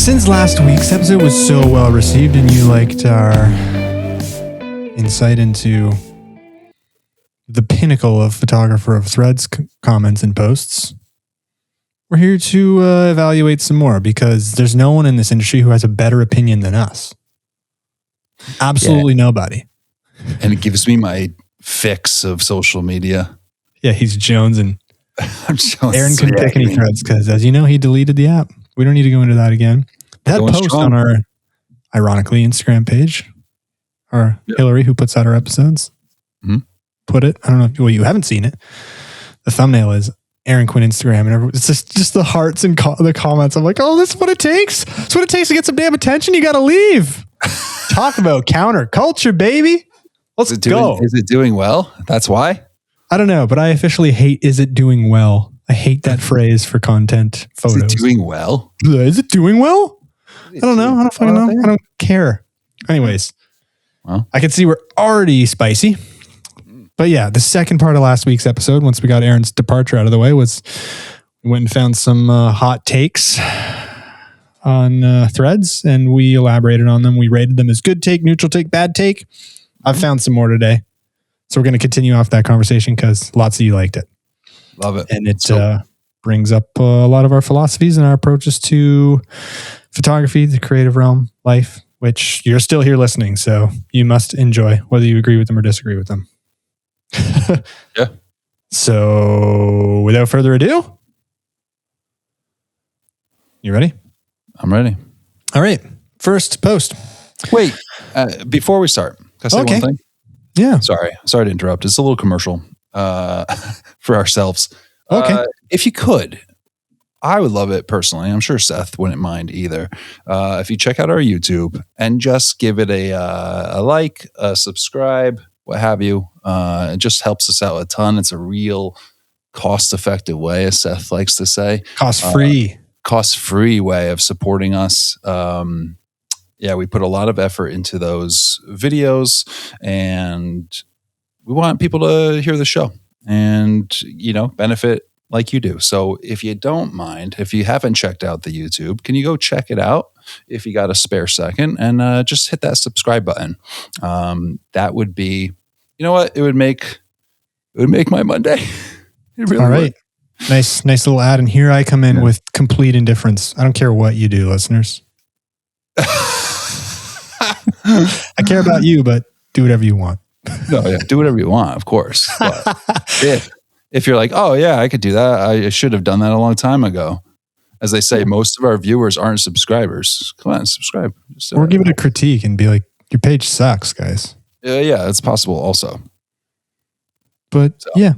Since last week's episode was so well received and you liked our insight into the pinnacle of photographer of threads comments and posts, we're here to evaluate some more because there's no one in this industry who has a better opinion than us. Absolutely nobody. And it gives me my fix of social media. Yeah, he's Jones and I'm Jones. Aaron couldn't pick any threads because, as you know, he deleted the app. We don't need to go into that again. That post strong on our, ironically, Instagram page, or Hillary, who puts out our episodes, put it. I don't know if you haven't seen it. The thumbnail is Aaron Quinn Instagram, and it's just the hearts and the comments. I'm like, oh, this is what it takes. It's what it takes to get some damn attention. You got to leave. Talk about counterculture, baby. Let's go. Is it doing well? That's why? I don't know, but I officially hate "is it doing well." I hate that phrase for content photos. Is it doing well? Is it doing well? I don't know. I don't fucking know. I don't care. Anyways, well, I can see we're already spicy. But yeah, the second part of last week's episode, once we got Aaron's departure out of the way, was we went and found some hot takes on threads, and we elaborated on them. We rated them as good take, neutral take, bad take. I've found some more today. So we're going to continue off that conversation because lots of you liked it. Love it. And it brings up a lot of our philosophies and our approaches to photography, the creative realm, life, which you're still here listening. So you must enjoy whether you agree with them or disagree with them. Yeah. So without further ado, you ready? I'm ready. All right. First post. Wait, before we start, can I say one thing? Yeah. Sorry to interrupt. It's a little commercial for ourselves. Okay. If you could, I would love it personally. I'm sure Seth wouldn't mind either. If you check out our YouTube and just give it a like, a subscribe, what have you. It just helps us out a ton. It's a real cost-effective way, as Seth likes to say. Cost-free way of supporting us. We put a lot of effort into those videos, and we want people to hear the show and, benefit like you do. So if you don't mind, if you haven't checked out the YouTube, can you go check it out if you got a spare second and just hit that subscribe button? That would be, you know what? It would make my Monday. It really All right. Would. Nice little ad. And here I come in with complete indifference. I don't care what you do, listeners. I care about you, but do whatever you want. No, yeah, do whatever you want, of course. But if you're like, oh yeah, I could do that. I should have done that a long time ago. As they say, most of our viewers aren't subscribers. Come on, subscribe. Or give it a critique and be like, your page sucks, guys. Yeah, it's possible also. But yeah,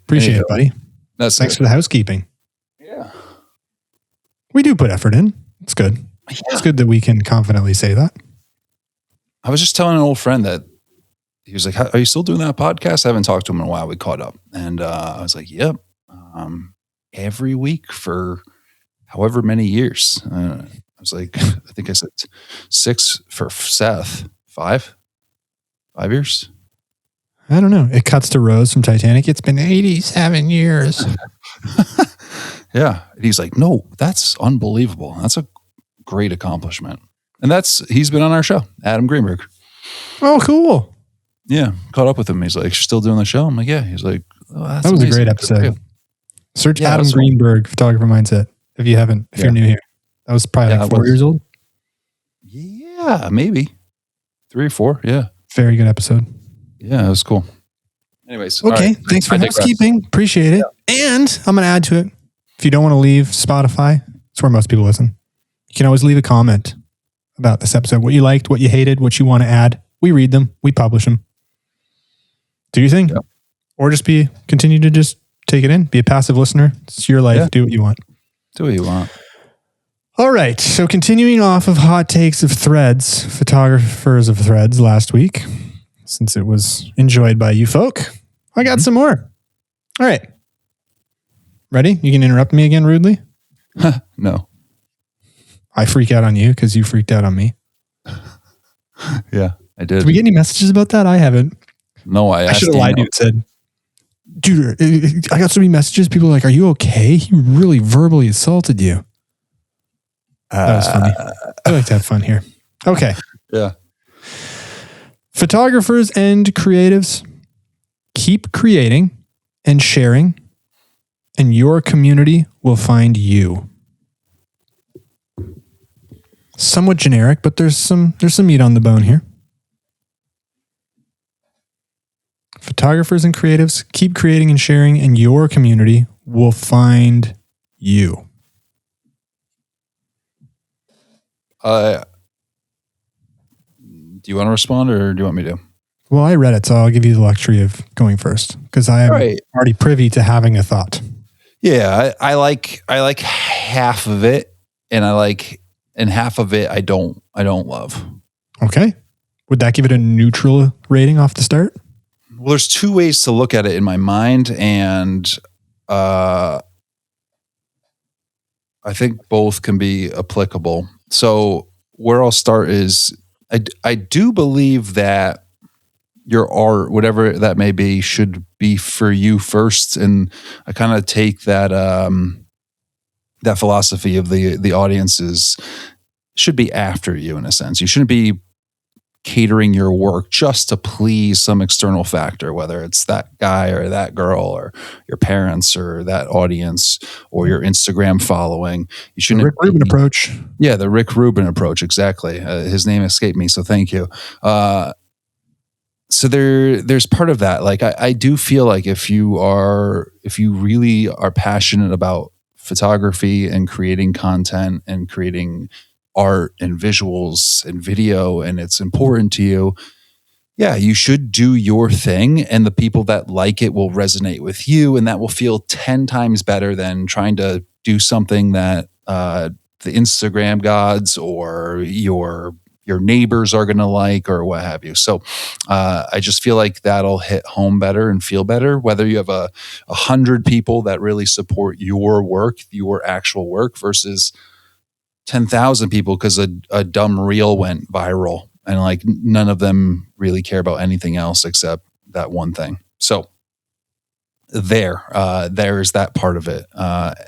appreciate it, buddy. Thanks for the housekeeping. Yeah. We do put effort in. It's good. Yeah. It's good that we can confidently say that. I was just telling an old friend that he was like, are you still doing that podcast? I haven't talked to him in a while. We caught up. And I was like, yep. Every week for however many years. I was like, I think I said 6 for Seth. 5 years? I don't know. It cuts to Rose from Titanic. It's been 87 years. Yeah. And he's like, no, that's unbelievable. That's a great accomplishment. And he's been on our show, Adam Greenberg. Oh, cool. Yeah. Caught up with him. He's like, you're still doing the show? I'm like, yeah. He's like, oh, that was amazing. A great episode. Search Adam Greenberg, Photographer Mindset, if you're new here. That was probably 4 years old. Yeah, maybe 3 or 4. Yeah. Very good episode. Yeah, it was cool. Anyways. Okay. Right. Thanks for housekeeping. Appreciate it. Yeah. And I'm going to add to it. If you don't want to leave Spotify, it's where most people listen. You can always leave a comment about this episode. What you liked, what you hated, what you want to add. We read them. We publish them. Do your thing. Yeah. Or just continue to just take it in. Be a passive listener. It's your life. Yeah. Do what you want. Do what you want. All right. So continuing off of hot takes of threads, photographers of threads last week, since it was enjoyed by you folk, I got some more. All right. Ready? You can interrupt me again rudely? No. I freak out on you because you freaked out on me. Yeah, I did. Did we get any messages about that? I haven't. No, I should have lied to you and said, dude, I got so many messages. People are like, are you okay? He really verbally assaulted you. That was funny. I like to have fun here. Okay. Yeah. Photographers and creatives, keep creating and sharing, and your community will find you. Somewhat generic, but there's some meat on the bone here. Photographers and creatives, keep creating and sharing, and your community will find you. Do you want to respond or do you want me to? Well, I read it, so I'll give you the luxury of going first because I am already privy to having a thought. Yeah, I like half of it, and half of it I don't love. Okay. Would that give it a neutral rating off the start? Well, there's two ways to look at it in my mind, and I think both can be applicable. So where I'll start is I do believe that your art, whatever that may be, should be for you first. And I kind of take that that philosophy of the audiences should be after you in a sense. You shouldn't be catering your work just to please some external factor, whether it's that guy or that girl or your parents or that audience or your Instagram following. You shouldn't. The Rick Rubin approach. Yeah, the Rick Rubin approach. Exactly. His name escaped me, so thank you. So there's part of that. Like I do feel like if you really are passionate about photography and creating content and creating art and visuals and video, and it's important to you, yeah, you should do your thing, and the people that like it will resonate with you, and that will feel 10 times better than trying to do something that the Instagram gods or your neighbors are going to like or what have you. So I just feel like that'll hit home better and feel better, whether you have 100 people that really support your work, your actual work, versus 10,000 people because a dumb reel went viral and like none of them really care about anything else except that one thing. So there's that part of it.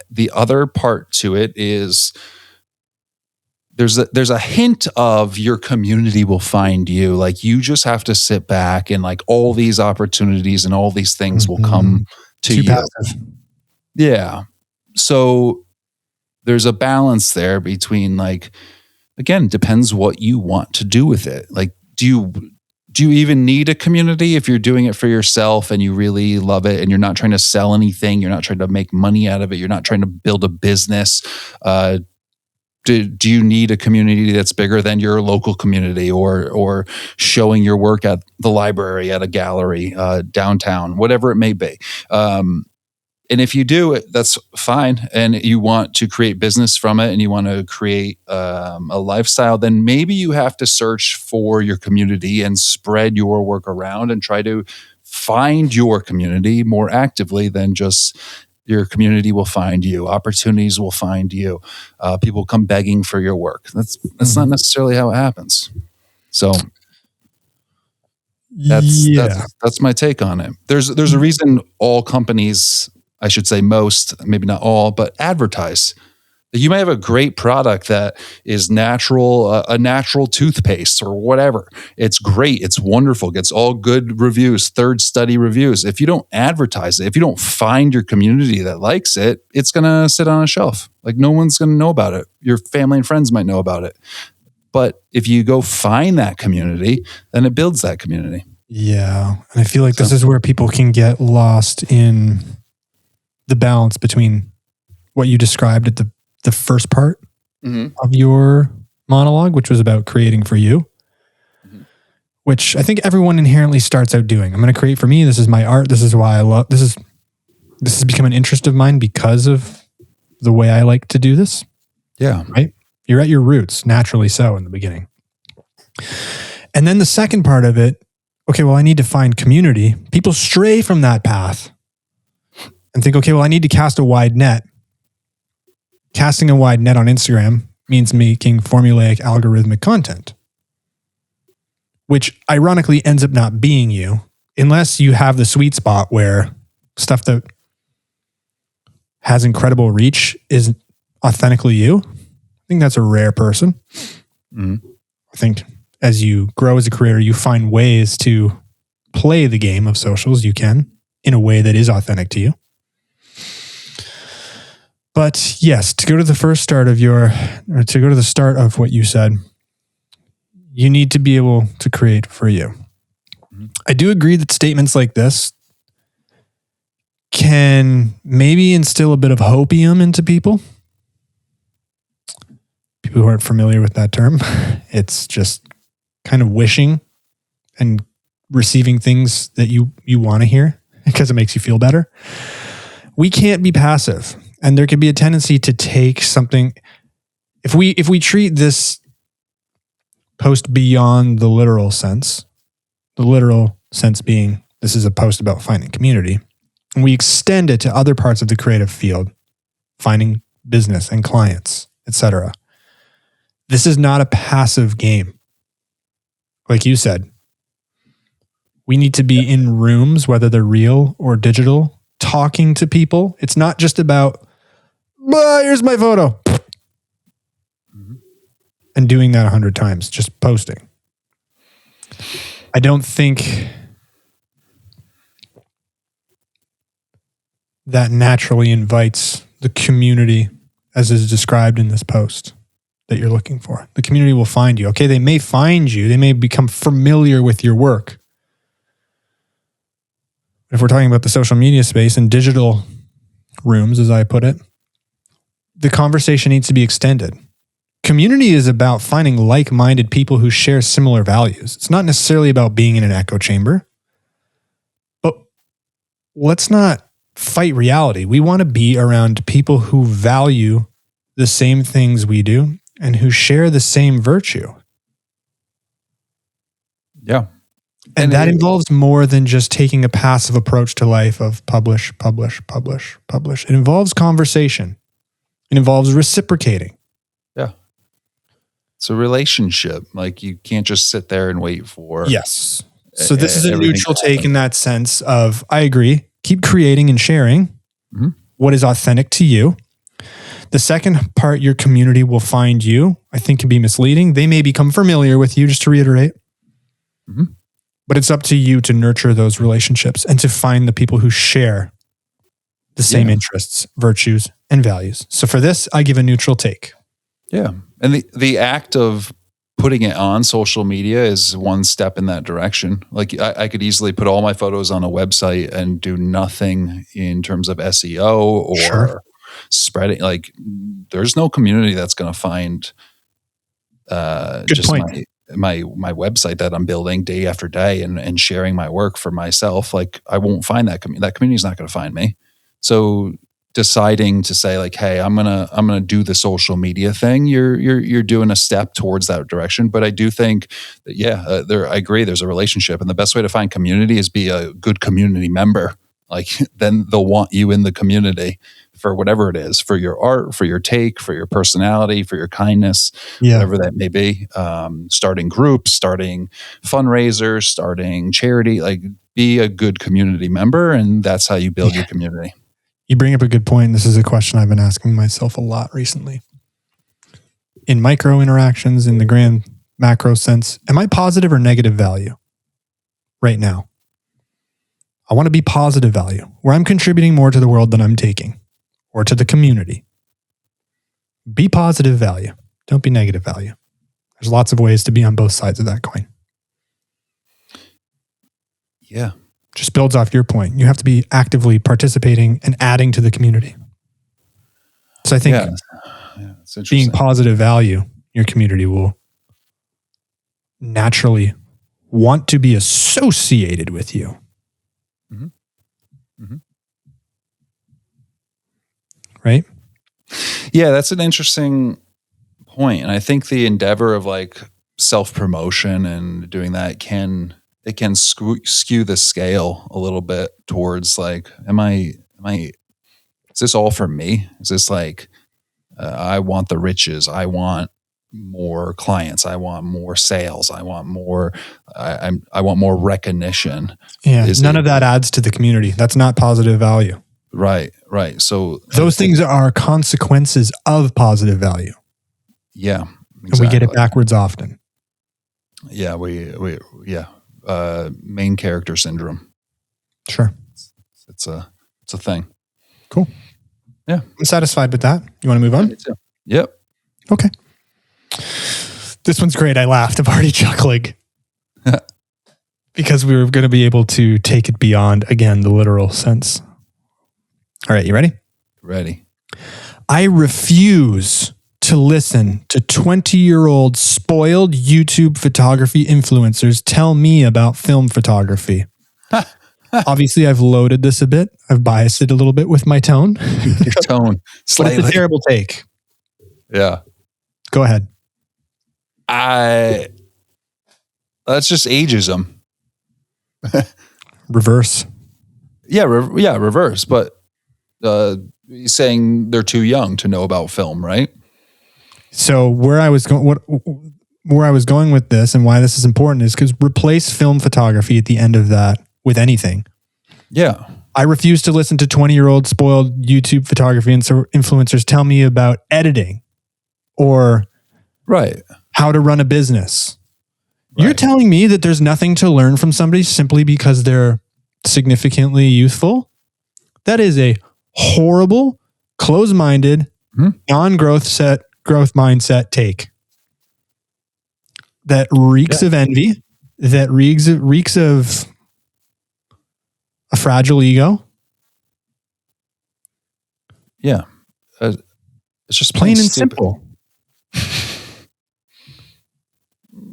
The other part to it is there's a hint of your community will find you. Like you just have to sit back and like all these opportunities and all these things will come to you. Passive. Yeah. So there's a balance there between like, again, depends what you want to do with it. Like, do you even need a community if you're doing it for yourself and you really love it and you're not trying to sell anything, you're not trying to make money out of it, you're not trying to build a business? Do you need a community that's bigger than your local community or showing your work at the library, at a gallery, downtown, whatever it may be? And if you do, that's fine. And you want to create business from it and you want to create a lifestyle, then maybe you have to search for your community and spread your work around and try to find your community more actively than just your community will find you. Opportunities will find you. People come begging for your work. That's not necessarily how it happens. So that's my take on it. There's a reason all companies, I should say most, maybe not all, but advertise. You may have a great product that is natural, a natural toothpaste or whatever. It's great. It's wonderful. Gets all good reviews, third study reviews. If you don't advertise it, if you don't find your community that likes it, it's going to sit on a shelf. Like no one's going to know about it. Your family and friends might know about it. But if you go find that community, then it builds that community. Yeah. And I feel like this is where people can get lost in the balance between what you described at the first part of your monologue, which was about creating for you, which I think everyone inherently starts out doing. I'm going to create for me. This is my art. This is why I love this. This has become an interest of mine because of the way I like to do this. Yeah. Right. You're at your roots, naturally so in the beginning. And then the second part of it, okay, well, I need to find community. People stray from that path and think, okay, well, I need to cast a wide net. Casting a wide net on Instagram means making formulaic algorithmic content, which ironically ends up not being you, unless you have the sweet spot where stuff that has incredible reach is authentically you. think that's a rare person. I think as you grow as a creator, you find ways to play the game of socials. You can in a way that is authentic to you. But yes, to go to the start of what you said, you need to be able to create for you. I do agree that statements like this can maybe instill a bit of hopium into people. People who aren't familiar with that term, it's just kind of wishing and receiving things that you want to hear because it makes you feel better. We can't be passive, and there can be a tendency to take something. If we treat this post beyond the literal sense being this is a post about finding community, and we extend it to other parts of the creative field, finding business and clients, etc. This is not a passive game. Like you said, we need to be in rooms, whether they're real or digital, talking to people. It's not just about, here's my photo. And doing that 100 times, just posting. I don't think that naturally invites the community as is described in this post that you're looking for. The community will find you. Okay, they may find you. They may become familiar with your work. If we're talking about the social media space and digital rooms, as I put it, the conversation needs to be extended. Community is about finding like-minded people who share similar values. It's not necessarily about being in an echo chamber, but let's not fight reality. We want to be around people who value the same things we do and who share the same virtue. Yeah. And that involves more than just taking a passive approach to life of publish. It involves conversation. It involves reciprocating. Yeah. It's a relationship. Like you can't just sit there and wait for. Yes. So this is a neutral take in that sense of, I agree, keep creating and sharing what is authentic to you. The second part, your community will find you, I think can be misleading. They may become familiar with you, just to reiterate. But it's up to you to nurture those relationships and to find the people who share the same interests, virtues, and values. So for this, I give a neutral take. Yeah. And the act of putting it on social media is one step in that direction. Like I could easily put all my photos on a website and do nothing in terms of SEO or spreading. Like there's no community that's going to find just my website that I'm building day after day and sharing my work for myself. Like I won't find that community. That community is not going to find me. So deciding to say like, hey, I'm gonna do the social media thing, you're doing a step towards that direction. But I do think that I agree. There's a relationship, and the best way to find community is be a good community member. Like then they'll want you in the community for whatever it is, for your art, for your take, for your personality, for your kindness, whatever that may be. Starting groups, starting fundraisers, starting charity. Like be a good community member, and that's how you build your community. You bring up a good point. This is a question I've been asking myself a lot recently. In micro interactions, in the grand macro sense, am I positive or negative value right now? I want to be positive value, where I'm contributing more to the world than I'm taking, or to the community. Be positive value. Don't be negative value. There's lots of ways to be on both sides of that coin. Yeah. Just builds off your point. You have to be actively participating and adding to the community. So I think being positive value, your community will naturally want to be associated with you. Right? Yeah, that's an interesting point. And I think the endeavor of like self-promotion and doing that can skew the scale a little bit towards like, is this all for me? Is this like, I want the riches. I want more clients. I want more sales. I want more, I want more recognition. Yeah. None of that adds to the community. That's not positive value. Right. So those things are consequences of positive value. Yeah. Exactly. And we get it backwards often. Yeah, main character syndrome. Sure. It's a thing. Cool. Yeah. I'm satisfied with that. You want to move on? Me too. Yep. Okay. This one's great. I laughed. I'm already chuckling. Because we were going to be able to take it beyond, again, the literal sense. All right, you ready? Ready. I refuse to listen to 20-year-old spoiled YouTube photography influencers tell me about film photography. Obviously, I've loaded this a bit. I've biased it a little bit with my tone. Your tone. But it's a terrible take. Yeah. Go ahead. That's just ageism. Reverse. Yeah, reverse. But saying they're too young to know about film, right? So where I was going with this and why this is important is because replace film photography at the end of that with anything. Yeah. I refuse to listen to 20-year-old spoiled YouTube photography influencers tell me about editing or how to run a business. Right. You're telling me that there's nothing to learn from somebody simply because they're significantly youthful? That is a horrible, close-minded, non-growth mindset take that reeks of envy, that reeks of a fragile ego. Yeah. It's just plain and simple.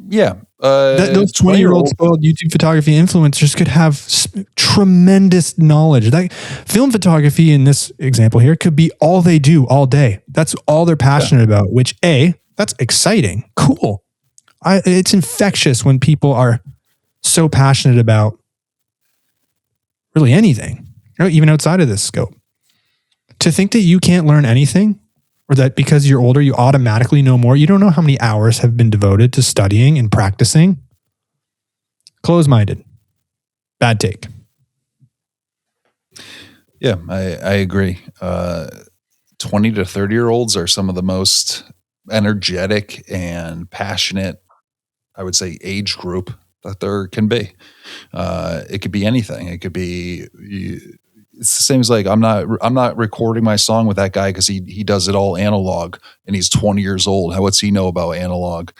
Yeah. Those 20-year-old spoiled YouTube photography influencers could have tremendous knowledge. That film photography in this example here could be all they do all day. That's all they're passionate about, which that's exciting. Cool. It's infectious when people are so passionate about really anything, even outside of this scope. To think that you can't learn anything, or that because you're older, you automatically know more. You don't know how many hours have been devoted to studying and practicing. Close-minded. Bad take. Yeah, I agree. 20 to 30-year-olds are some of the most energetic and passionate, I would say, age group that there can be. It could be anything. It could be... It's the same as like I'm not recording my song with that guy because he does it all analog and he's 20 years old. What's he know about analog?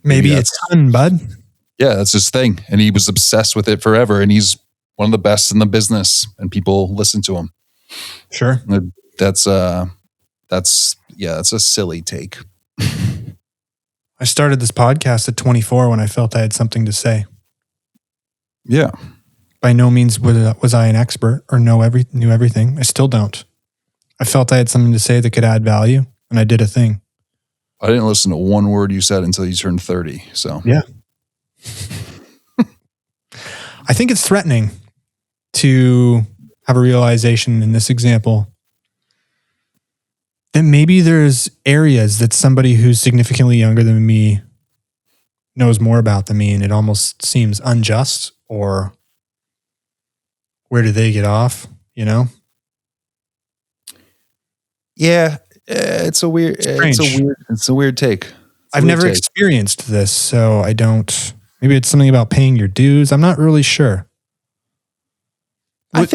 Maybe it's fun, bud. Yeah, that's his thing, and he was obsessed with it forever. And he's one of the best in the business, and people listen to him. Sure, that's a silly take. I started this podcast at 24 when I felt I had something to say. Yeah. By no means was I an expert or knew everything. I still don't. I felt I had something to say that could add value, and I did a thing. I didn't listen to one word you said until you turned 30. So yeah. I think it's threatening to have a realization in this example that maybe there's areas that somebody who's significantly younger than me knows more about than me, and it almost seems unjust, or where do they get off, Yeah, it's a weird take. I've never experienced this, so I don't. Maybe it's something about paying your dues. I'm not really sure. Was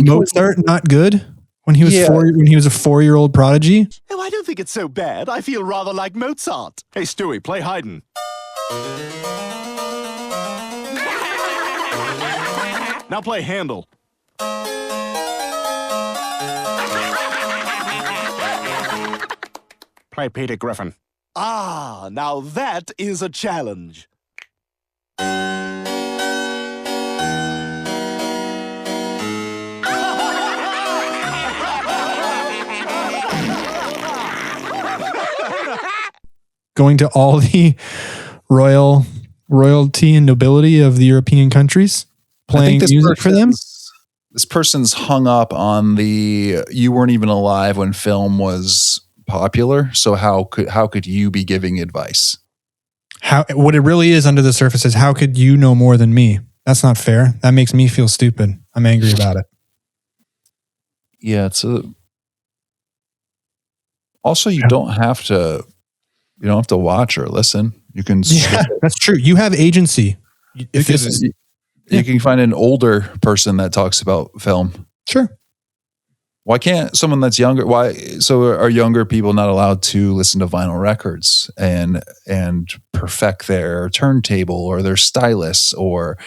Mozart not good when he was when he was a 4-year-old prodigy? Oh, I don't think it's so bad. I feel rather like Mozart. Hey, Stewie, play Haydn. Now play Handel. Play Peter Griffin. Ah, now that is a challenge. Going to all the royalty and nobility of the European countries, playing music for them. This person's hung up on you weren't even alive when film was popular, so how could you be giving advice? What it really is under the surface is, how could you know more than me? That's not fair. That makes me feel stupid. I'm angry about it. Yeah, Also, you don't have to watch or listen. You can. Yeah, that's true. You have agency. You can find an older person that talks about film. Sure. Why can't someone that's younger? So are younger people not allowed to listen to vinyl records and perfect their turntable or their stylus or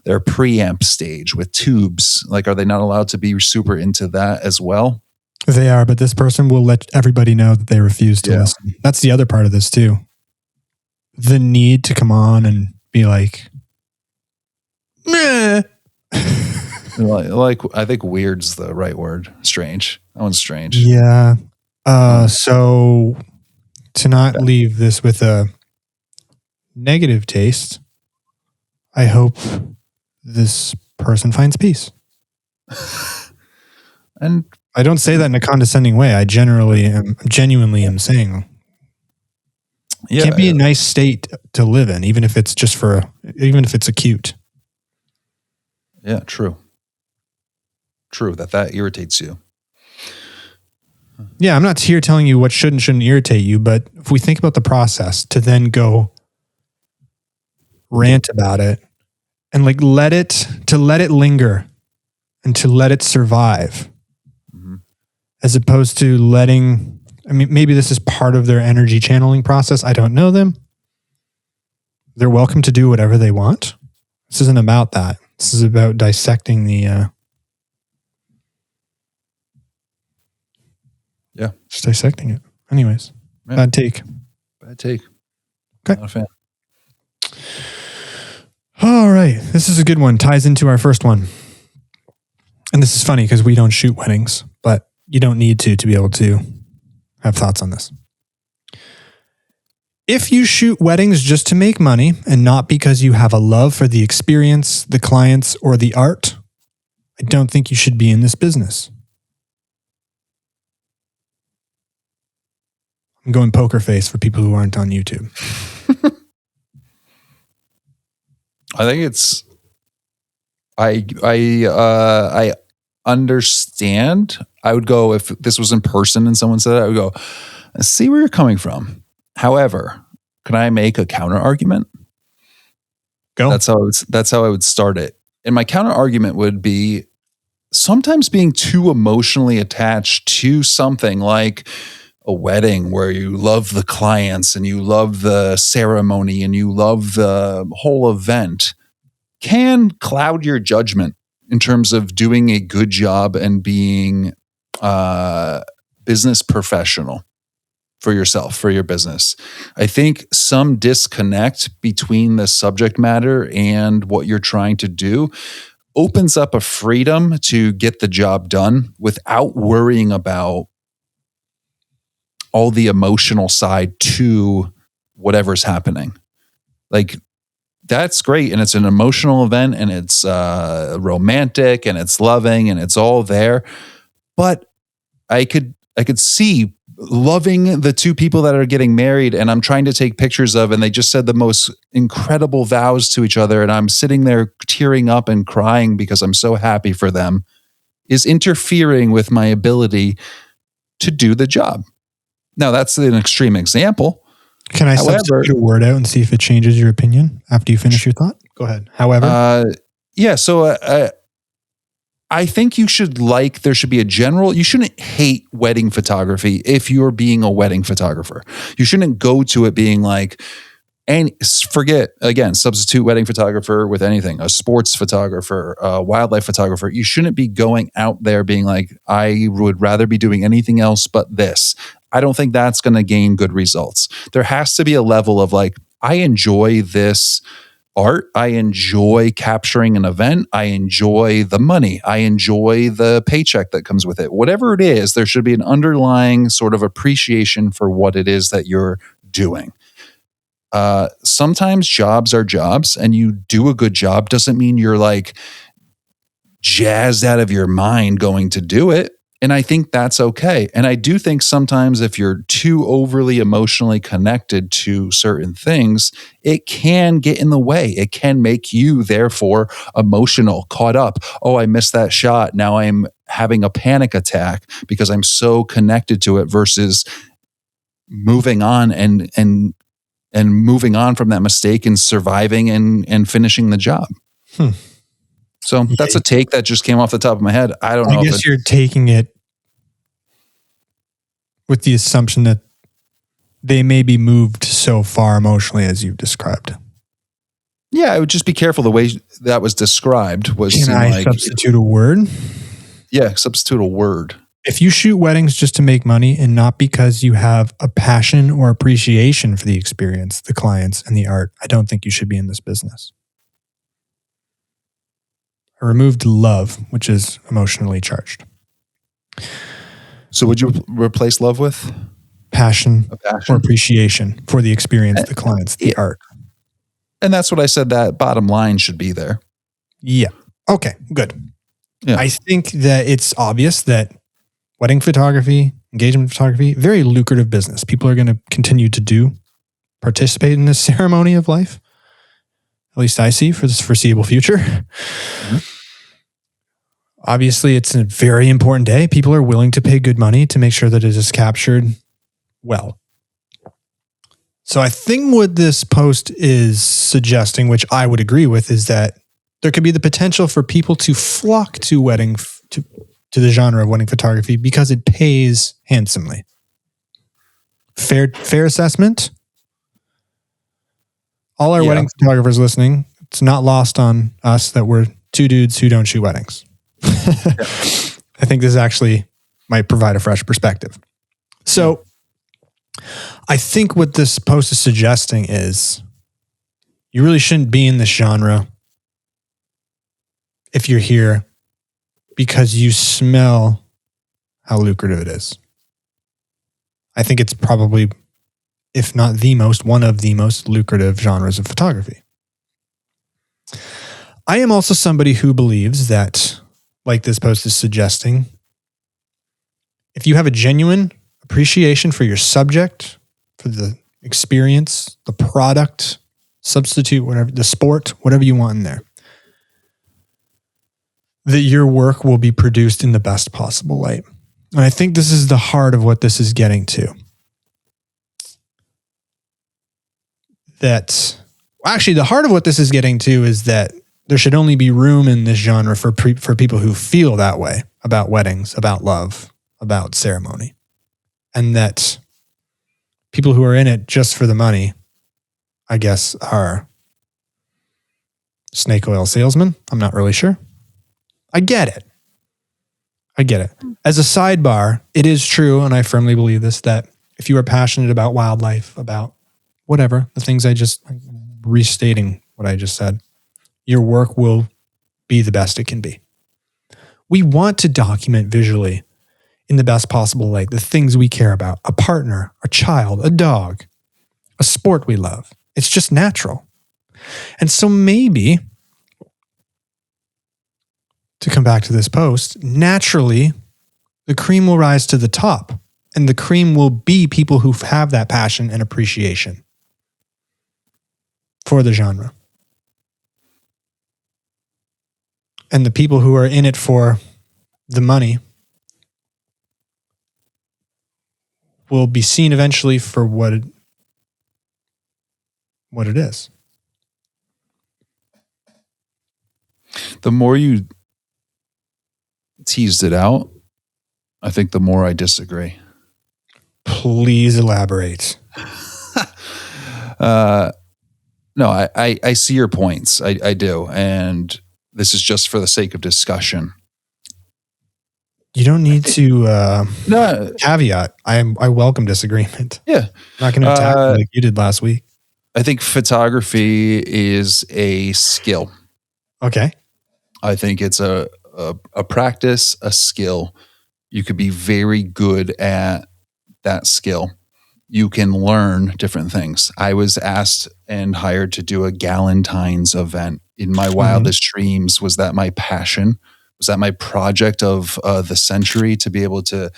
their preamp stage with tubes? Like, are they not allowed to be super into that as well? They are, but this person will let everybody know that they refuse to listen. That's the other part of this too. The need to come on and be like, meh. Like, I think weird's the right word. Strange. That one's strange. Yeah. So to not leave this with a negative taste, I hope this person finds peace. And I don't say that in a condescending way. I genuinely am saying it can't be a nice state to live in, even if it's acute. Yeah, true. True, that irritates you. Yeah, I'm not here telling you what should and shouldn't irritate you, but if we think about the process to then go rant about it and like let it linger and to let it survive, as opposed to maybe this is part of their energy channeling process. I don't know them. They're welcome to do whatever they want. This isn't about that. This is about dissecting just dissecting it. Anyways, bad take. Okay. Not a fan. All right. This is a good one. Ties into our first one. And this is funny because we don't shoot weddings, but you don't need to be able to have thoughts on this. If you shoot weddings just to make money and not because you have a love for the experience, the clients, or the art, I don't think you should be in this business. I'm going poker face for people who aren't on YouTube. I think it's. I understand. I would go if this was in person and someone said that. I would go, I see where you're coming from. However, can I make a counter argument? Go. That's how I would start it. And my counter argument would be sometimes being too emotionally attached to something like a wedding where you love the clients and you love the ceremony and you love the whole event can cloud your judgment in terms of doing a good job and being business professional for yourself, for your business. I think some disconnect between the subject matter and what you're trying to do opens up a freedom to get the job done without worrying about all the emotional side to whatever's happening. Like, that's great. And it's an emotional event and it's romantic and it's loving and it's all there. But I could see loving the two people that are getting married and I'm trying to take pictures of, and they just said the most incredible vows to each other. And I'm sitting there tearing up and crying because I'm so happy for them, is interfering with my ability to do the job. Now, that's an extreme example. Can I substitute a word out and see if it changes your opinion after you finish your thought? Go ahead. However. So I think there should be you shouldn't hate wedding photography if you're being a wedding photographer. You shouldn't go to it being like, and forget, again, substitute wedding photographer with anything, a sports photographer, a wildlife photographer. You shouldn't be going out there being like, I would rather be doing anything else but this. I don't think that's going to gain good results. There has to be a level of like, I enjoy this art. I enjoy capturing an event. I enjoy the money. I enjoy the paycheck that comes with it. Whatever it is, there should be an underlying sort of appreciation for what it is that you're doing. Sometimes jobs are jobs and you do a good job doesn't mean you're like jazzed out of your mind going to do it. And I think that's okay. And I do think sometimes if you're too overly emotionally connected to certain things, it can get in the way. It can make you, therefore, emotional, caught up. Oh, I missed that shot. Now I'm having a panic attack because I'm so connected to it versus moving on and moving on from that mistake and surviving and finishing the job. So that's a take that just came off the top of my head. I don't know. I guess you're taking it with the assumption that they may be moved so far emotionally as you've described. Yeah, I would just be careful the way that was described. Can I substitute a word? Yeah, substitute a word. If you shoot weddings just to make money and not because you have a passion or appreciation for the experience, the clients, and the art, I don't think you should be in this business. I removed love, which is emotionally charged. So would you replace love with? Passion or appreciation for the experience, the clients, the art. And that's what I said, that bottom line should be there. Yeah. Okay, good. Yeah. I think that it's obvious that wedding photography, engagement photography, very lucrative business. People are going to continue to participate in this ceremony of life. At least I see for this foreseeable future. Mm-hmm. Obviously, it's a very important day. People are willing to pay good money to make sure that it is captured well. So I think what this post is suggesting, which I would agree with, is that there could be the potential for people to flock to to the genre of wedding photography because it pays handsomely. Fair assessment. All our wedding photographers listening, it's not lost on us that we're two dudes who don't shoot weddings. I think this actually might provide a fresh perspective. So I think what this post is suggesting is you really shouldn't be in this genre if you're here because you smell how lucrative it is. I think it's probably, if not the most, one of the most lucrative genres of photography. I am also somebody who believes that, like this post is suggesting, if you have a genuine appreciation for your subject, for the experience, the product, substitute, whatever, the sport, whatever you want in there, that your work will be produced in the best possible light. And I think this is the heart of what this is getting to. The heart of what this is getting to is that there should only be room in this genre for people who feel that way about weddings, about love, about ceremony. And that people who are in it just for the money, I guess, are snake oil salesmen. I'm not really sure. I get it. As a sidebar, it is true, and I firmly believe this, that if you are passionate about wildlife, about whatever, the things restating what I just said, your work will be the best it can be. We want to document visually in the best possible light the things we care about, a partner, a child, a dog, a sport we love. It's just natural. And so maybe, to come back to this post, naturally, the cream will rise to the top, and the cream will be people who have that passion and appreciation for the genre. And the people who are in it for the money will be seen eventually for what it is. The more you teased it out, I think the more I disagree. Please elaborate. No, I see your points. I do. And this is just for the sake of discussion. You don't need to caveat. I welcome disagreement. Yeah. I'm not going to attack like you did last week. I think photography is a skill. Okay. I think it's a practice, a skill. You could be very good at that skill. You can learn different things. I was asked and hired to do a Galentine's event. In my wildest dreams, was that my passion? Was that my project of the century to be able to,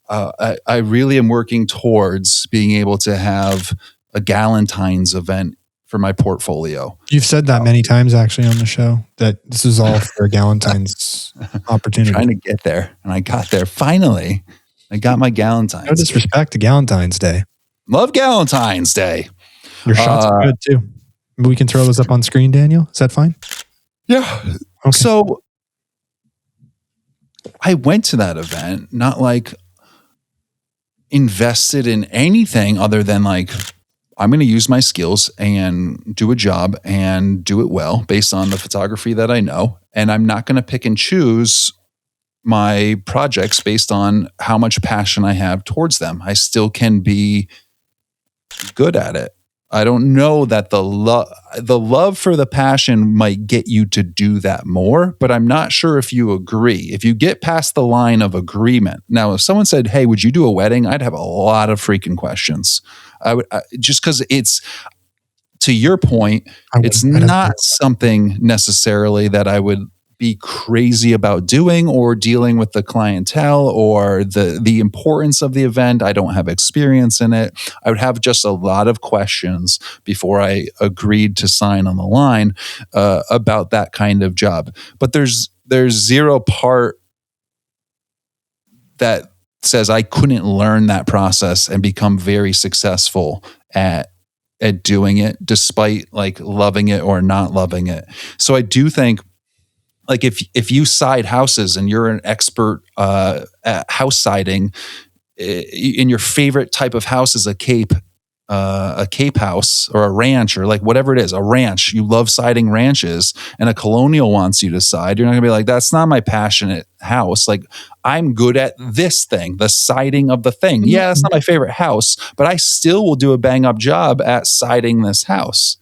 I really am working towards being able to have a Galentine's event for my portfolio. You've said that many times actually on the show, that this is all for a Galentine's opportunity. Trying to get there, and I got there finally. I got my Galentine's. No disrespect to Galentine's Day. Love Galentine's Day. Your shots are good too. We can throw those up on screen, Daniel. Is that fine? Yeah. Okay. So I went to that event, not like invested in anything other than like, I'm going to use my skills and do a job and do it well based on the photography that I know. And I'm not going to pick and choose my projects based on how much passion I have towards them. I still can be good at it. I don't know that the love for the passion might get you to do that more, but I'm not sure if you agree. If you get past the line of agreement. Now, if someone said, "Hey, would you do a wedding?" I'd have a lot of freaking questions. I would just because it's, to your point, it's not something necessarily that I would be crazy about doing or dealing with the clientele or the importance of the event. I don't have experience in it. I would have just a lot of questions before I agreed to sign on the line about that kind of job. But there's zero part that says I couldn't learn that process and become very successful at doing it, despite like loving it or not loving it. So I do think, like if you side houses and you're an expert at house siding, and your favorite type of house is a cape house or a ranch or like whatever it is, a ranch. You love siding ranches, and a colonial wants you to side. You're not gonna be like, that's not my passionate house. Like, I'm good at this thing, the siding of the thing. Yeah, that's not my favorite house, but I still will do a bang up job at siding this house.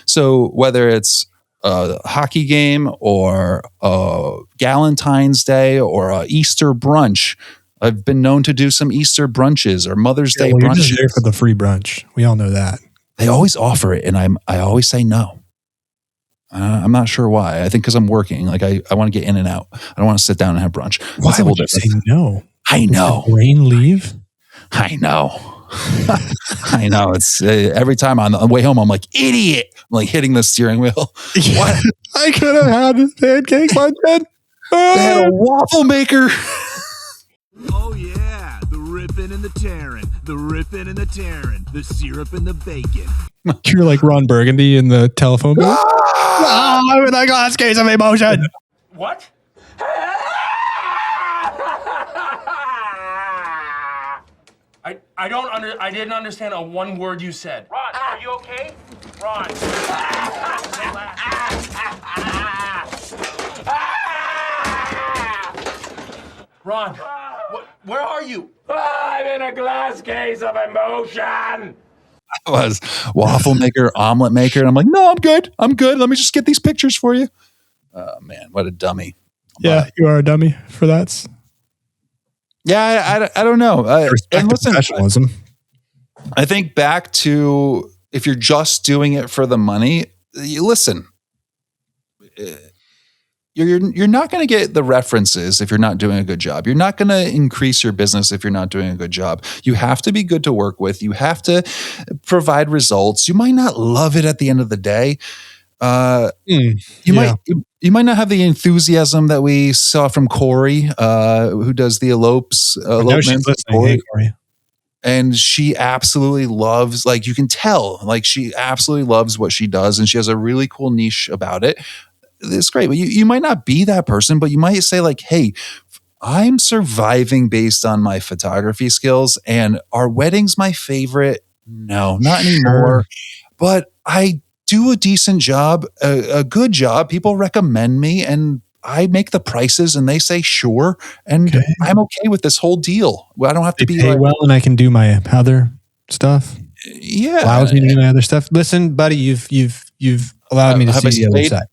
So whether it's a hockey game or a Galentine's Day or a Easter brunch, I've been known to do some Easter brunches or Mother's Day brunches. You're just there for the free brunch. We all know that. They always offer it, and I always say no. I'm not sure why. I think because I'm working. Like I want to get in and out. I don't want to sit down and have brunch. Why would you say no? I know. Brain leave? I know. I know. It's every time on the way home, I'm like, idiot. I'm like hitting the steering wheel. What? I could have had pancake lunch then. They had a waffle maker. Oh yeah, the ripping and the tearing, the ripping and the tearing, the syrup and the bacon. You're like Ron Burgundy in the telephone booth. I'm in a glass case of emotion. What? I didn't understand a one word you said. Ron, are you okay? Ron. Ron, where are you? I'm in a glass case of emotion. I was waffle maker, omelet maker, and I'm like, no, I'm good. Let me just get these pictures for you. Oh man, what a dummy. Yeah, you are a dummy for that. Yeah, I don't know. And listen, professionalism. I think back to, if you're just doing it for the money, listen, you're not going to get the references if you're not doing a good job. You're not going to increase your business if you're not doing a good job. You have to be good to work with. You have to provide results. You might not love it at the end of the day. You might not have the enthusiasm that we saw from Corey, who does the elopements. Hey, Corey. And she absolutely loves, like you can tell, like she absolutely loves what she does, and she has a really cool niche about it. It's great. But you might not be that person, but you might say like, hey, I'm surviving based on my photography skills, and are weddings my favorite? No, not anymore. But I do a decent job, a good job. People recommend me, and I make the prices, and they say sure, and I'm okay with this whole deal. I don't have to be pay well, and I can do my other stuff. Yeah, allows me to do my other stuff. Listen, buddy, you've allowed me to see the other side.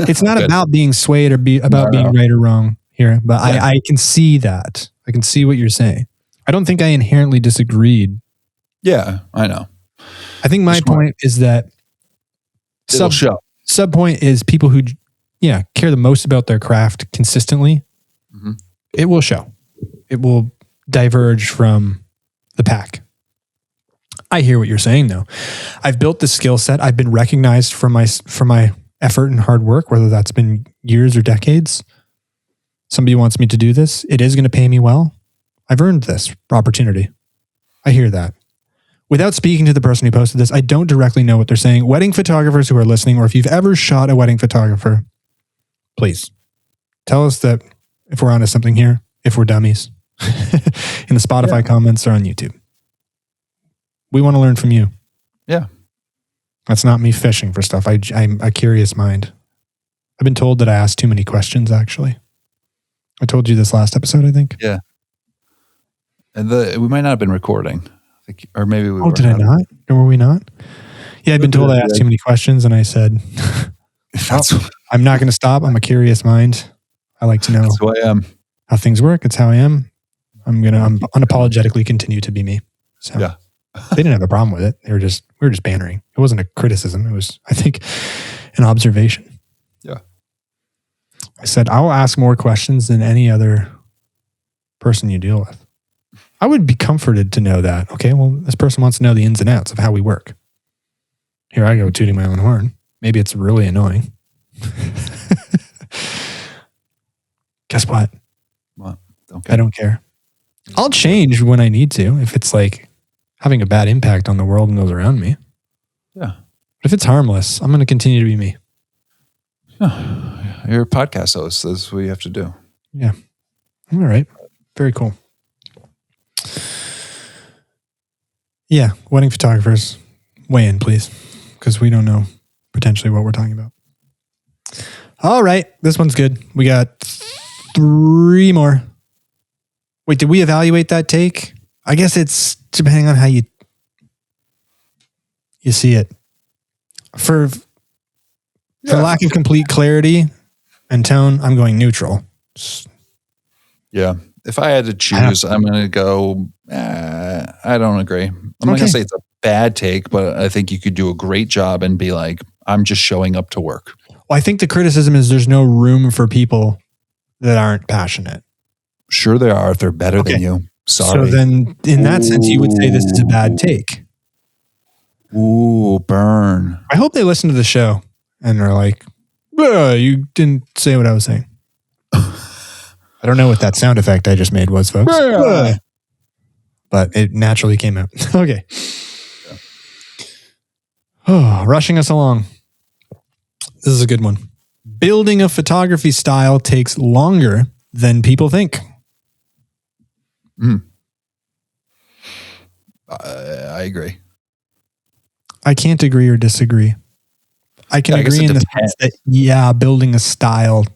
It's not about being swayed or being right or wrong here, but I can see that. I can see what you're saying. I don't think I inherently disagreed. Yeah, I know. I think my point is that sub point is people who care the most about their craft consistently. Mm-hmm. It will show. It will diverge from the pack. I hear what you're saying though. I've built the skill set. I've been recognized for my effort and hard work, whether that's been years or decades. Somebody wants me to do this. It is going to pay me well. I've earned this opportunity. I hear that. without speaking to the person who posted this, I don't directly know what they're saying. Wedding photographers who are listening, or if you've ever shot a wedding photographer, please tell us that if we're onto something here, if we're dummies, in the Spotify comments or on YouTube. We want to learn from you. Yeah. That's not me fishing for stuff. I'm a curious mind. I've been told that I asked too many questions, actually. I told you this last episode, I think. Yeah. And we might not have been recording. Or maybe we were. Oh, did I not? Or were we not? Yeah, I'd been told I asked too many questions, and I said, I'm not going to stop. I'm a curious mind. I like to know that's who I am. How things work. It's how I am. I'm unapologetically continue to be me. So yeah. They didn't have a problem with it. We were just bantering. It wasn't a criticism. It was, I think, an observation. Yeah. I said, I'll ask more questions than any other person you deal with. I would be comforted to know that. Okay, well, this person wants to know the ins and outs of how we work. Here I go tooting my own horn. Maybe it's really annoying. Guess what? What? I don't care. I'll change when I need to if it's like having a bad impact on the world and those around me. Yeah. But if it's harmless, I'm going to continue to be me. You're a podcast host. That's what you have to do. Yeah. All right. Very cool. Yeah. Wedding photographers, weigh in, please. Because we don't know potentially what we're talking about. All right. This one's good. We got 3 more. Wait, did we evaluate that take? I guess it's depending on how you see it. For lack of complete clarity and tone, I'm going neutral. Yeah. If I had to choose, I'm going to go, I don't agree. I'm not going to say it's a bad take, but I think you could do a great job and be like, I'm just showing up to work. Well, I think the criticism is there's no room for people that aren't passionate. Sure there are if they're better than you. Sorry. So then in that sense, you would say this is a bad take. Ooh, burn. I hope they listen to the show and are like, you didn't say what I was saying. I don't know what that sound effect I just made was, folks. But it naturally came out. Okay. Oh, rushing us along. This is a good one. Building a photography style takes longer than people think. I agree. I can't agree or disagree. I can agree in the sense that, building a style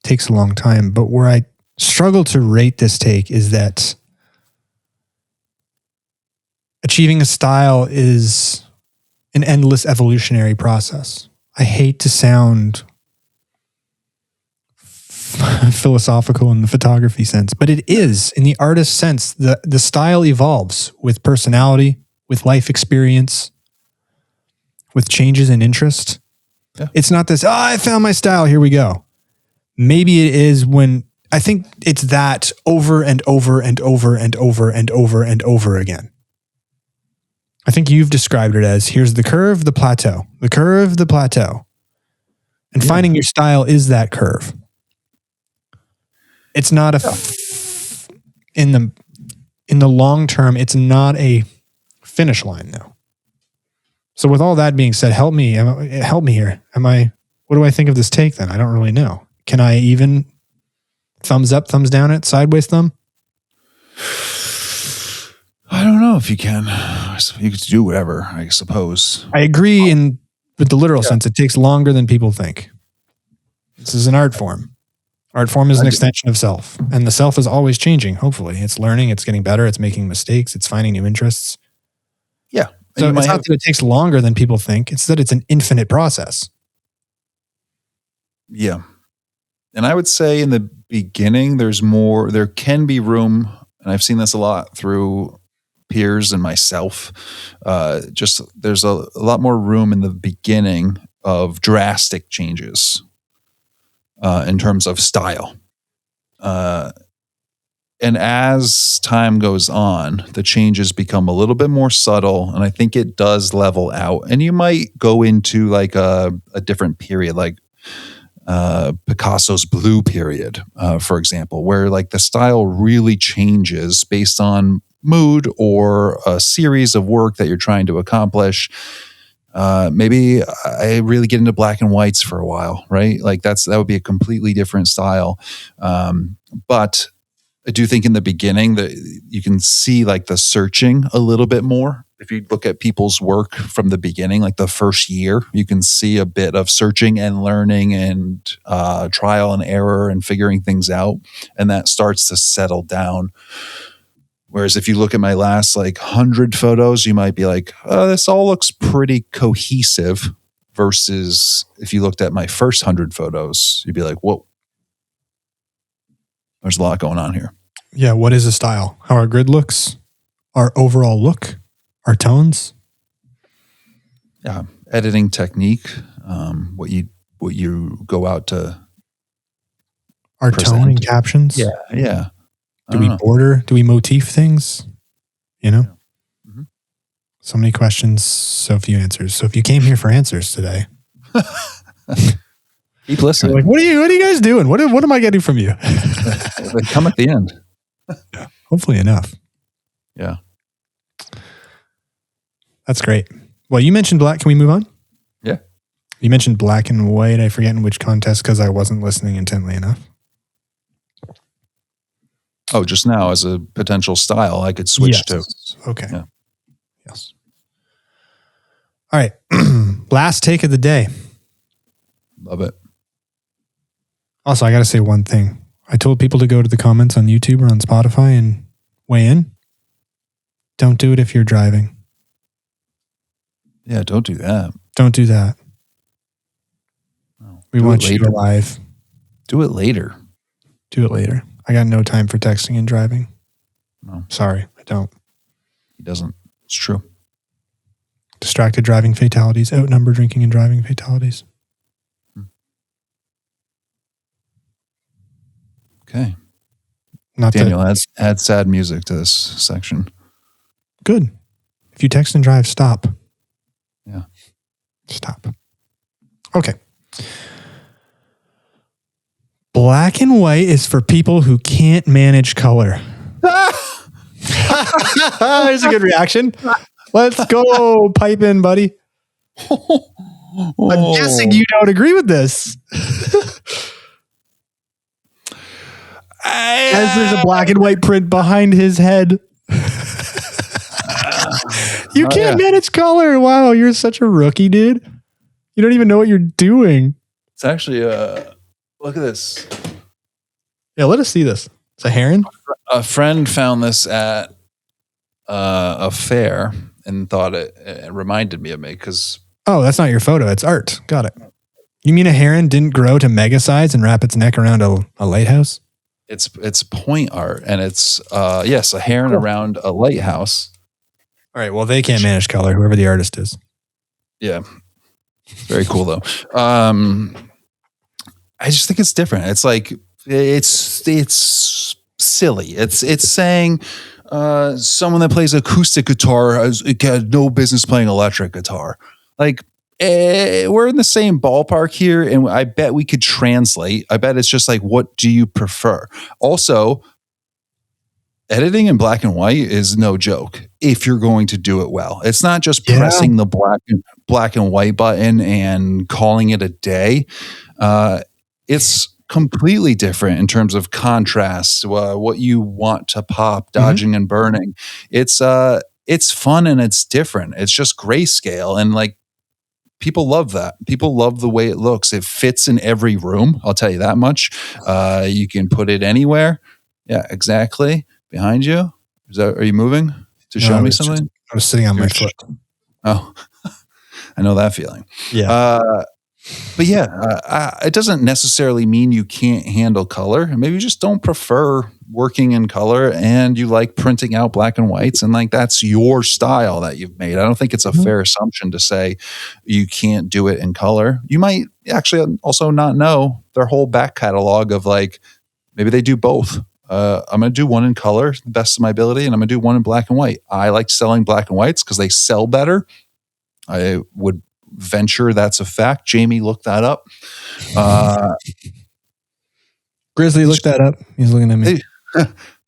takes a long time. But where I struggle to rate this take is that achieving a style is an endless evolutionary process. I hate to sound philosophical in the photography sense, but it is in the artist sense. The style evolves with personality, with life experience, with changes in interest. Yeah. It's not this, I found my style, here we go. Maybe it is when I think it's that over and over and over and over and over and over again. I think you've described it as here's the curve, the plateau, the curve, the plateau. And finding your style is that curve. It's not in the long term, it's not a finish line though. So with all that being said, help me here. What do I think of this take then? I don't really know. Can I even thumbs up, thumbs down it, sideways thumb? I don't know if you can. You could do whatever, I suppose. I agree with the literal sense. It takes longer than people think. This is an art form. Art form is an extension of self. And the self is always changing, hopefully. It's learning, it's getting better, it's making mistakes, it's finding new interests. Yeah. So it's not that it takes longer than people think. It's that it's an infinite process. Yeah. And I would say in the beginning, there can be room, and I've seen this a lot through peers and myself. There's a lot more room in the beginning of drastic changes in terms of style. And as time goes on, the changes become a little bit more subtle, and I think it does level out. And you might go into like a different period, like Picasso's blue period, for example, where like the style really changes based on mood or a series of work that you're trying to accomplish. Maybe I really get into black and whites for a while, right? Like that would be a completely different style. But I do think in the beginning that you can see like the searching a little bit more. If you look at people's work from the beginning, like the first year, you can see a bit of searching and learning and trial and error and figuring things out. And that starts to settle down. Whereas if you look at my last like 100 photos, you might be like, oh, this all looks pretty cohesive. Versus if you looked at my first 100 photos, you'd be like, whoa, there's a lot going on here. Yeah. What is a style? How our grid looks, our overall look, our tones. Yeah. Editing technique. What you go out to. Our present. tone and captions. Yeah. Yeah. Do we border? Do we motif things? You know? Yeah. Mm-hmm. So many questions, so few answers. So if you came here for answers today, keep listening. Like, what are you guys doing? What am I getting from you? They come at the end. Yeah. Hopefully enough. Yeah. That's great. Well, you mentioned black. Can we move on? Yeah. You mentioned black and white. I forget in which contest because I wasn't listening intently enough. Oh, just now as a potential style I could switch to. Okay. Yeah. Yes. All right. Last take of the day. Love it. Also, I got to say one thing. I told people to go to the comments on YouTube or on Spotify and weigh in. Don't do it if you're driving. Yeah, don't do that. Don't do that. No. We want you alive. Do it later. Do it later. I got no time for texting and driving. No. Sorry, I don't. He doesn't. It's true. Distracted driving fatalities outnumber drinking and driving fatalities. Okay. Not Daniel, add sad music to this section. Good. If you text and drive, stop. Yeah. Stop. Okay. Black and white is for people who can't manage color. There's a good reaction. Let's go. Pipe in, buddy. I'm guessing you don't agree with this. As there's a black and white print behind his head. You can't manage color. Wow, you're such a rookie, dude. You don't even know what you're doing. It's actually look at this. Yeah, let us see this. It's a heron. A friend found this at a fair and thought it reminded me of me because. Oh, that's not your photo. It's art. Got it. You mean a heron didn't grow to mega size and wrap its neck around a lighthouse? It's point art, and it's yes, a heron around a lighthouse. All right. Well, they can't manage color. Whoever the artist is. Yeah, very cool though. I just think it's different. It's like it's silly. It's saying someone that plays acoustic guitar has got no business playing electric guitar. Like we're in the same ballpark here, and I bet we could translate. I bet it's just like, what do you prefer? Also, editing in black and white is no joke if you're going to do it well. It's not just pressing the black and white button and calling it a day. It's completely different in terms of contrast, what you want to pop, dodging and burning. It's fun and it's different. It's just grayscale, and like people love that. People love the way it looks. It fits in every room. I'll tell you that much. You can put it anywhere. Yeah, exactly. Behind you. Are you moving to show me something? I was sitting on my foot. Oh, I know that feeling. Yeah. But yeah, it doesn't necessarily mean you can't handle color. Maybe you just don't prefer working in color and you like printing out black and whites, and like that's your style that you've made. I don't think it's a fair assumption to say you can't do it in color. You might actually also not know their whole back catalog of like, maybe they do both. I'm going to do one in color, the best of my ability, and I'm going to do one in black and white. I like selling black and whites because they sell better. I would venture that's a fact. Jamie, look that up. Grizzly, look that up. He's looking at me.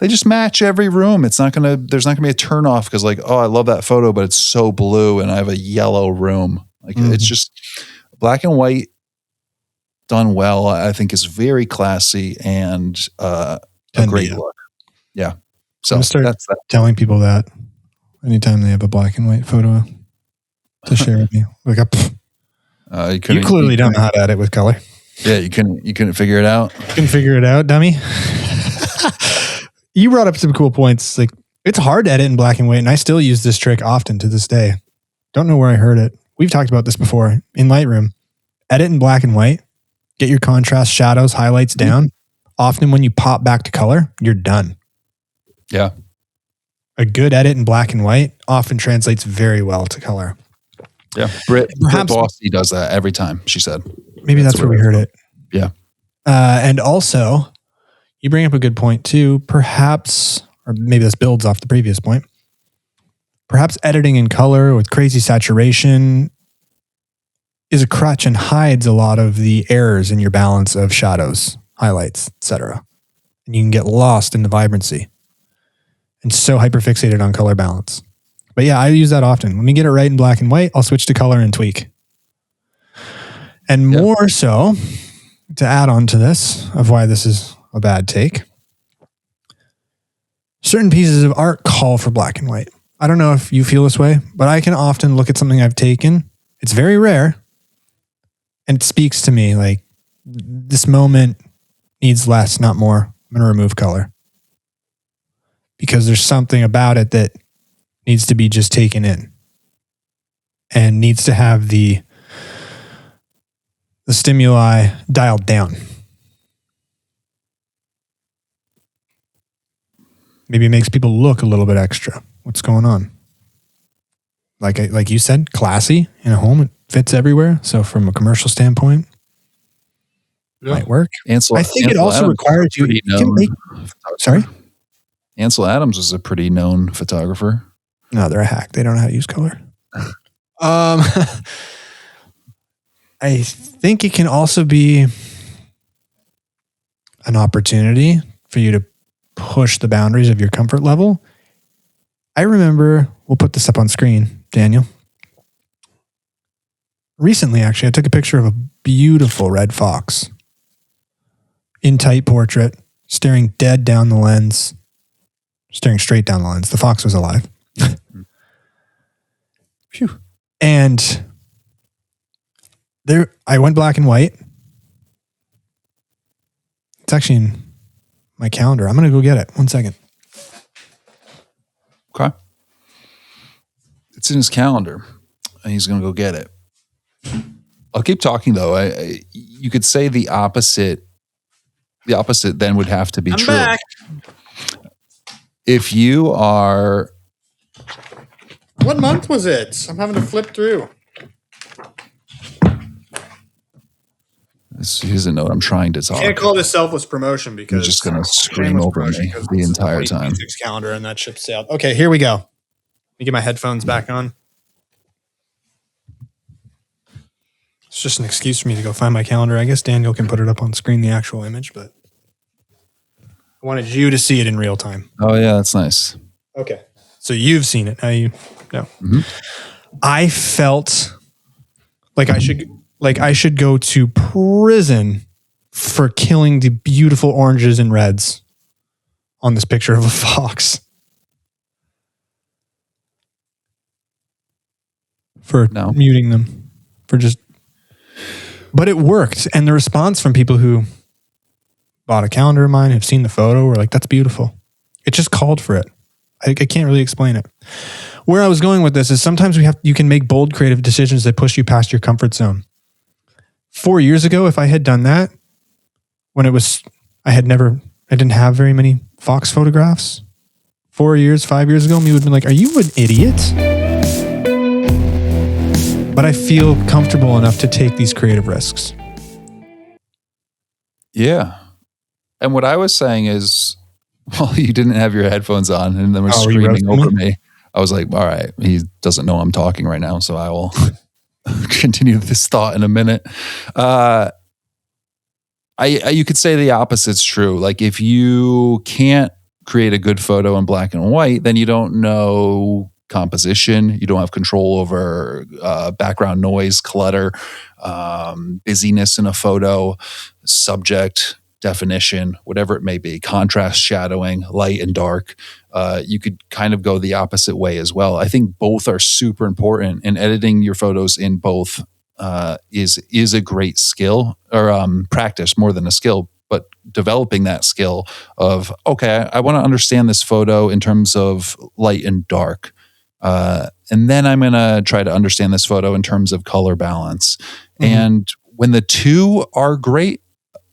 they just match every room. There's not gonna be a turn off because like, oh, I love that photo, but it's so blue and I have a yellow room. Like it's just black and white done well, I think is very classy and a great look. Yeah. So I'm gonna start telling people that anytime they have a black and white photo to share with me. Like, you clearly don't know how to edit with color. Yeah, you couldn't figure it out. You couldn't figure it out, dummy. You brought up some cool points. Like, it's hard to edit in black and white, and I still use this trick often to this day. Don't know where I heard it. We've talked about this before in Lightroom. Edit in black and white. Get your contrast, shadows, highlights down. Often when you pop back to color, you're done. Yeah. A good edit in black and white often translates very well to color. Yeah. Britt Bossy does that every time, she said. Maybe that's where we heard it. Yeah. And also, you bring up a good point too. Perhaps, or maybe this builds off the previous point, perhaps editing in color with crazy saturation is a crutch and hides a lot of the errors in your balance of shadows, highlights, etc. And you can get lost in the vibrancy and so hyperfixated on color balance. But yeah, I use that often. When we get it right in black and white, I'll switch to color and tweak. And more so, to add on to this, of why this is a bad take, certain pieces of art call for black and white. I don't know if you feel this way, but I can often look at something I've taken. It's very rare. And it speaks to me like, this moment needs less, not more. I'm going to remove color. Because there's something about it that needs to be just taken in. And needs to have the stimuli dialed down. Maybe it makes people look a little bit extra. What's going on? Like you said, classy in a home. It fits everywhere. So from a commercial standpoint, might work. I think it also requires you can make. Sorry? Ansel Adams was a pretty known photographer. No, they're a hack. They don't know how to use color. I think it can also be an opportunity for you to push the boundaries of your comfort level. I remember, we'll put this up on screen, Daniel. Recently, actually, I took a picture of a beautiful red fox in tight portrait, staring dead down the lens, staring straight down the lens. The fox was alive. Phew. And there, I went black and white. It's actually in my calendar. I'm going to go get it. 1 second. Okay. It's in his calendar, and he's going to go get it. I'll keep talking, though. You could say the opposite. The opposite then would have to be true. Back. If you are... What month was it? I'm having to flip through. He doesn't know what I'm trying to talk. I can't call this selfless promotion because he's just going to scream over me the entire time. Calendar and that ship sailed. Okay, here we go. Let me get my headphones back on. It's just an excuse for me to go find my calendar. I guess Daniel can put it up on screen, the actual image, but I wanted you to see it in real time. Oh, yeah, that's nice. Okay. So you've seen it. Now you know. Mm-hmm. I felt like I should go to prison for killing the beautiful oranges and reds on this picture of a fox. For muting them. But it worked. And the response from people who bought a calendar of mine, have seen the photo, were like, that's beautiful. It just called for it. I can't really explain it. Where I was going with this is sometimes you can make bold creative decisions that push you past your comfort zone. 4 years ago, if I had done that, when I didn't have very many fox photographs. 5 years ago, me would have been like, are you an idiot? But I feel comfortable enough to take these creative risks. Yeah. And what I was saying is, well, you didn't have your headphones on and then were screaming over me. I was like, all right, he doesn't know I'm talking right now, so I will continue this thought in a minute. You could say the opposite's true. Like if you can't create a good photo in black and white, then you don't know composition. You don't have control over background noise, clutter, busyness in a photo, subject, definition, whatever it may be, contrast, shadowing, light and dark. You could kind of go the opposite way as well. I think both are super important, and editing your photos in both is a great skill or practice more than a skill, but developing that skill of, okay, I want to understand this photo in terms of light and dark. And then I'm going to try to understand this photo in terms of color balance. Mm-hmm. And when the two are great,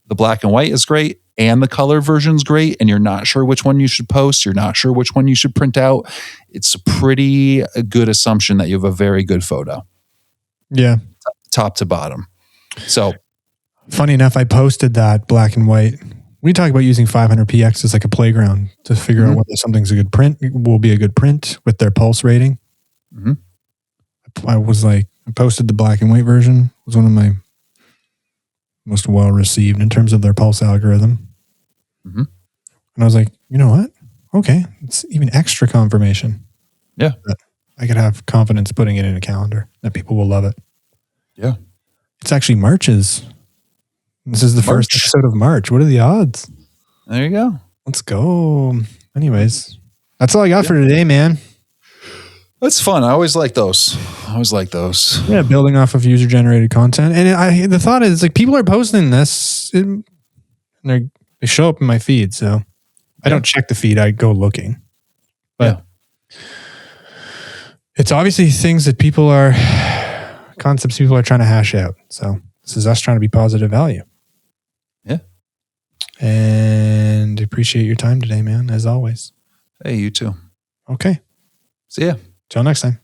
the black and white is great and the color version's great, and you're not sure which one you should post, you're not sure which one you should print out, it's a pretty good assumption that you have a very good photo. Yeah. Top to bottom. So funny enough, I posted that black and white. We talk about using 500px as like a playground to figure out whether something's a good print, will be a good print with their pulse rating. Mm-hmm. I posted the black and white version. It was one of my most well received in terms of their pulse algorithm. Mm-hmm. And I was like, you know what? Okay. It's even extra confirmation. Yeah. That I could have confidence putting it in a calendar that people will love it. Yeah. It's actually March's. This is the first episode of March. What are the odds? There you go. Let's go. Anyways, that's all I got for today, man. That's fun. I always like those. Yeah, building off of user-generated content. And the thought is, like, people are posting this, and they show up in my feed, so I don't check the feed. I go looking. But it's obviously things that concepts people are trying to hash out. So this is us trying to be positive value. Yeah. And appreciate your time today, man, as always. Hey, you too. Okay. See ya. Till next time.